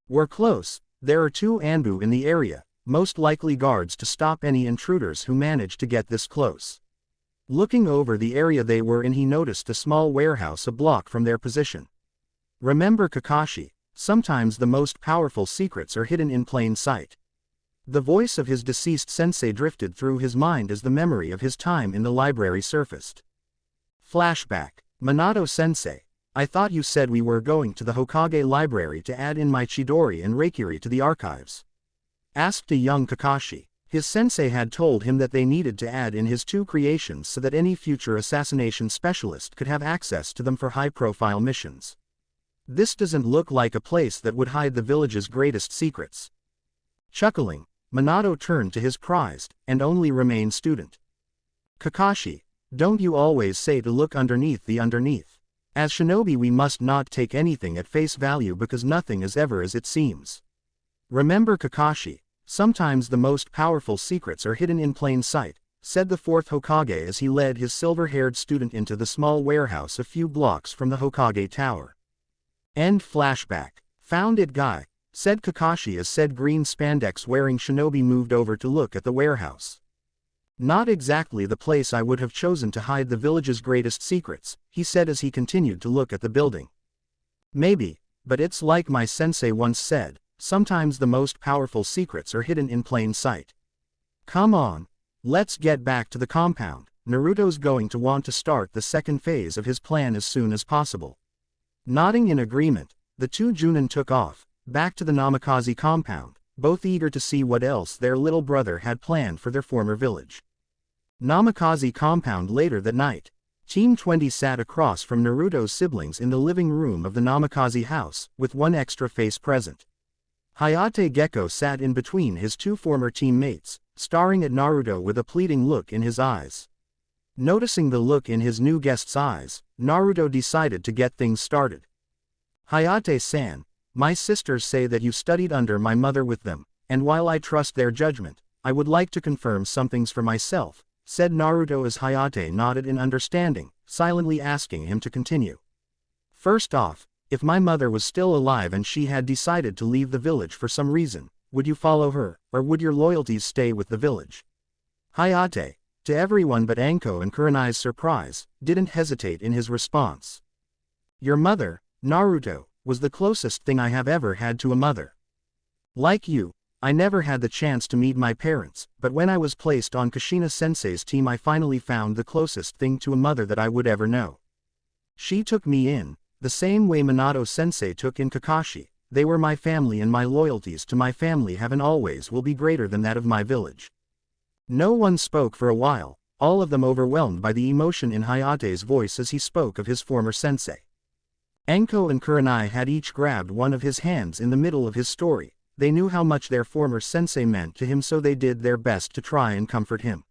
"We're close. There are 2 Anbu in the area, most likely guards to stop any intruders who manage to get this close." Looking over the area they were in, he noticed a small warehouse a block from their position. "Remember Kakashi, sometimes the most powerful secrets are hidden in plain sight." The voice of his deceased sensei drifted through his mind as the memory of his time in the library surfaced. Flashback. "Minato sensei, I thought you said we were going to the Hokage library to add in my Chidori and Reikiri to the archives?" asked a young Kakashi. His sensei had told him that they needed to add in his 2 creations so that any future assassination specialist could have access to them for high-profile missions. "This doesn't look like a place that would hide the village's greatest secrets." Chuckling, Minato turned to his prized and only remained student. "Kakashi, don't you always say to look underneath the underneath? As shinobi we must not take anything at face value because nothing is ever as it seems. Remember Kakashi, sometimes the most powerful secrets are hidden in plain sight," said the 4th Hokage as he led his silver-haired student into the small warehouse a few blocks from the Hokage Tower. End flashback. Found it Guy. said Kakashi as said green spandex-wearing shinobi moved over to look at the warehouse. Not exactly the place I would have chosen to hide the village's greatest secrets, he said as he continued to look at the building. Maybe, but it's like my sensei once said, sometimes the most powerful secrets are hidden in plain sight. Come on, let's get back to the compound. Naruto's going to want to start the second phase of his plan as soon as possible. Nodding in agreement, the two Junin took off, back to the Namikaze compound, both eager to see what else their little brother had planned for their former village. Namikaze compound later that night. Team 20 sat across from Naruto's siblings in the living room of the Namikaze house, with one extra face present. Hayate Gecko sat in between his two former teammates, staring at Naruto with a pleading look in his eyes. Noticing the look in his new guest's eyes, Naruto decided to get things started. Hayate-san, my sisters say that you studied under my mother with them, and while I trust their judgment, I would like to confirm some things for myself, said Naruto as Hayate nodded in understanding, silently asking him to continue. First off, if my mother was still alive and she had decided to leave the village for some reason, would you follow her, or would your loyalties stay with the village? Hayate, to everyone but Anko and Kurenai's surprise, didn't hesitate in his response. Your mother, Naruto, was the closest thing I have ever had to a mother. Like you, I never had the chance to meet my parents, but when I was placed on Kushina-sensei's team I finally found the closest thing to a mother that I would ever know. She took me in, the same way Minato-sensei took in Kakashi. They were my family and my loyalties to my family have and always will be greater than that of my village. No one spoke for a while, all of them overwhelmed by the emotion in Hayate's voice as he spoke of his former sensei. Anko and Kurenai had each grabbed one of his hands in the middle of his story. They knew how much their former sensei meant to him, so they did their best to try and comfort him.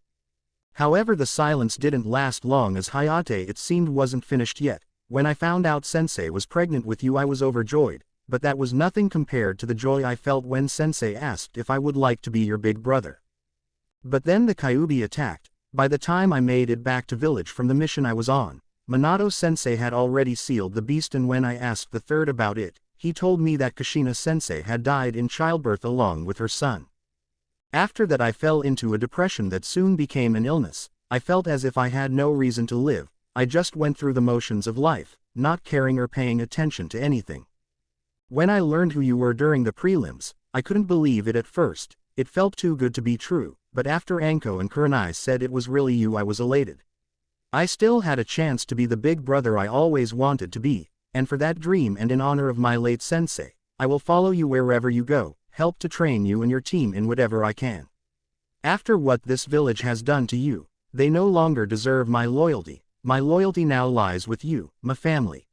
However, the silence didn't last long as Hayate it seemed wasn't finished yet. When I found out sensei was pregnant with you I was overjoyed, but that was nothing compared to the joy I felt when sensei asked if I would like to be your big brother. But then the Kyuubi attacked. By the time I made it back to village from the mission I was on, Minato-sensei had already sealed the beast, and when I asked the third about it, he told me that Kushina-sensei had died in childbirth along with her son. After that I fell into a depression that soon became an illness. I felt as if I had no reason to live. I just went through the motions of life, not caring or paying attention to anything. When I learned who you were during the prelims, I couldn't believe it at first. It felt too good to be true, but after Anko and Kurenai said it was really you I was elated. I still had a chance to be the big brother I always wanted to be, and for that dream and in honor of my late sensei, I will follow you wherever you go, help to train you and your team in whatever I can. After what this village has done to you, they no longer deserve my loyalty now lies with you, my family.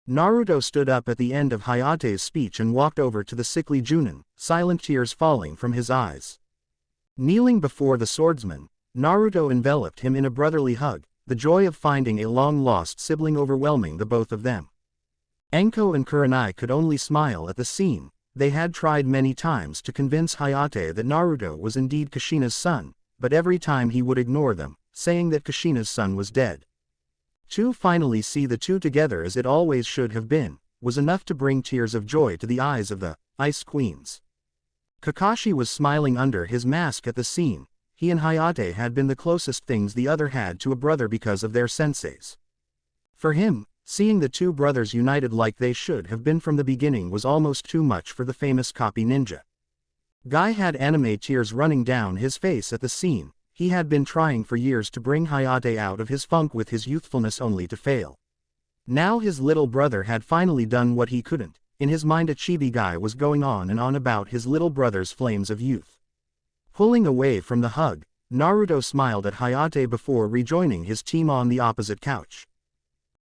Naruto stood up at the end of Hayate's speech and walked over to the sickly Junin, silent tears falling from his eyes. Kneeling before the swordsman, Naruto enveloped him in a brotherly hug, the joy of finding a long-lost sibling overwhelming the both of them. Anko and Kurenai could only smile at the scene. They had tried many times to convince Hayate that Naruto was indeed Kushina's son, but every time he would ignore them, saying that Kushina's son was dead. To finally see the two together as it always should have been, was enough to bring tears of joy to the eyes of the Ice Queens. Kakashi was smiling under his mask at the scene. He and Hayate had been the closest things the other had to a brother because of their senseis. For him, seeing the two brothers united like they should have been from the beginning was almost too much for the famous copy ninja. Guy had anime tears running down his face at the scene. He had been trying for years to bring Hayate out of his funk with his youthfulness only to fail. Now his little brother had finally done what he couldn't. In his mind a chibi Guy was going on and on about his little brother's flames of youth. Pulling away from the hug, Naruto smiled at Hayate before rejoining his team on the opposite couch.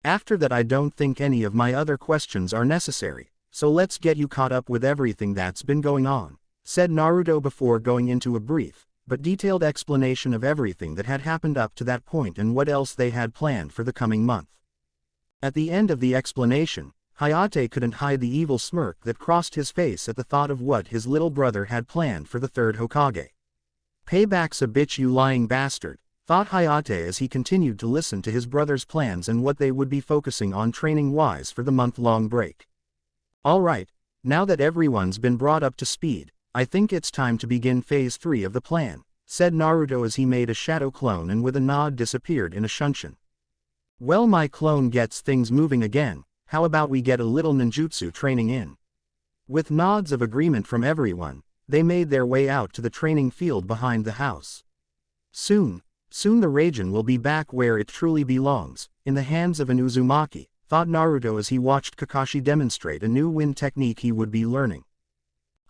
After that I don't think any of my other questions are necessary, so let's get you caught up with everything that's been going on, said Naruto before going into a brief, but detailed explanation of everything that had happened up to that point and what else they had planned for the coming month. At the end of the explanation, Hayate couldn't hide the evil smirk that crossed his face at the thought of what his little brother had planned for the third Hokage. Payback's a bitch, you lying bastard, thought Hayate as he continued to listen to his brother's plans and what they would be focusing on training-wise for the month-long break. Alright, Now that everyone's been brought up to speed, I think it's time to begin phase 3 of the plan, said Naruto as he made a shadow clone and with a nod disappeared in a shunshin. Well, my clone gets things moving again, how about we get a little ninjutsu training in? With nods of agreement from everyone, they made their way out to the training field behind the house. Soon the Raijin will be back where it truly belongs, in the hands of an Uzumaki, thought Naruto as he watched Kakashi demonstrate a new wind technique he would be learning.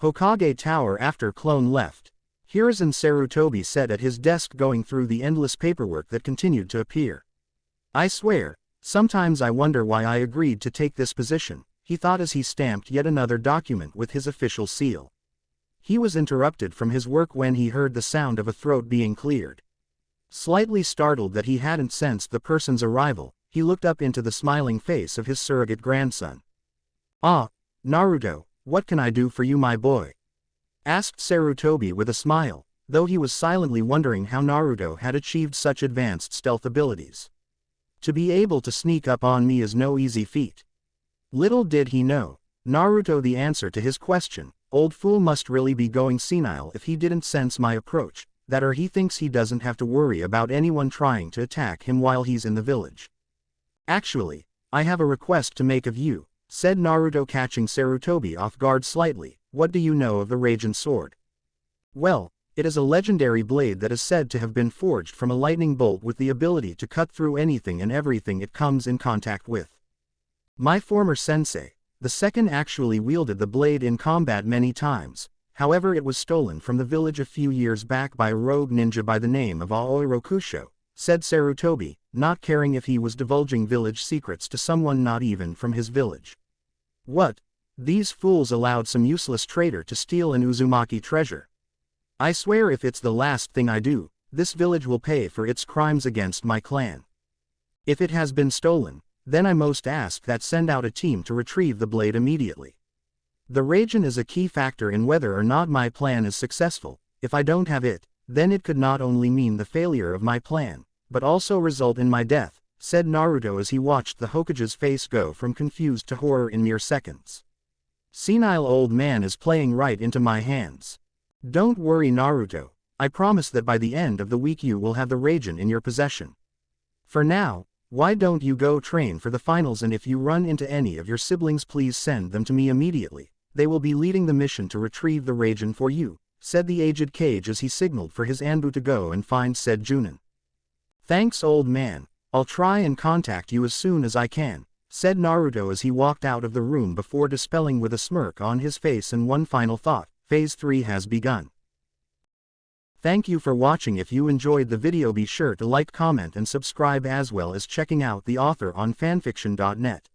Hokage Tower. After Clone left, Hiruzen Sarutobi sat at his desk going through the endless paperwork that continued to appear. I swear, sometimes I wonder why I agreed to take this position, he thought as he stamped yet another document with his official seal. He was interrupted from his work when he heard the sound of a throat being cleared. Slightly startled that he hadn't sensed the person's arrival, he looked up into the smiling face of his surrogate grandson. Ah, Naruto, what can I do for you, my boy? Asked Sarutobi with a smile, though he was silently wondering how Naruto had achieved such advanced stealth abilities. To be able to sneak up on me is no easy feat. Little did he know, Naruto, the answer to his question. Old fool must really be going senile if he didn't sense my approach, that he thinks he doesn't have to worry about anyone trying to attack him while he's in the village. Actually, I have a request to make of you, said Naruto, catching Sarutobi off guard slightly. What do you know of the Raijin sword? Well, it is a legendary blade that is said to have been forged from a lightning bolt with the ability to cut through anything and everything it comes in contact with. My former sensei, the second, actually wielded the blade in combat many times, however it was stolen from the village a few years back by a rogue ninja by the name of Aoi Rokusho, said Sarutobi, not caring if he was divulging village secrets to someone not even from his village. What? These fools allowed some useless traitor to steal an Uzumaki treasure. I swear if it's the last thing I do, this village will pay for its crimes against my clan. If it has been stolen, then I most ask that send out a team to retrieve the blade immediately. The Raijin is a key factor in whether or not my plan is successful. If I don't have it, then it could not only mean the failure of my plan, but also result in my death, said Naruto as he watched the Hokage's face go from confused to horror in mere seconds. Senile old man is playing right into my hands. Don't worry, Naruto, I promise that by the end of the week you will have the Raijin in your possession. For now, why don't you go train for the finals, and if you run into any of your siblings please send them to me immediately, they will be leading the mission to retrieve the Raijin for you, said the aged Kage as he signaled for his Anbu to go and find said Junin. Thanks old man, I'll try and contact you as soon as I can, said Naruto as he walked out of the room before dispelling with a smirk on his face and one final thought, phase 3 has begun. Thank you for watching. If you enjoyed the video be sure to like, comment and subscribe as well as checking out the author on fanfiction.net.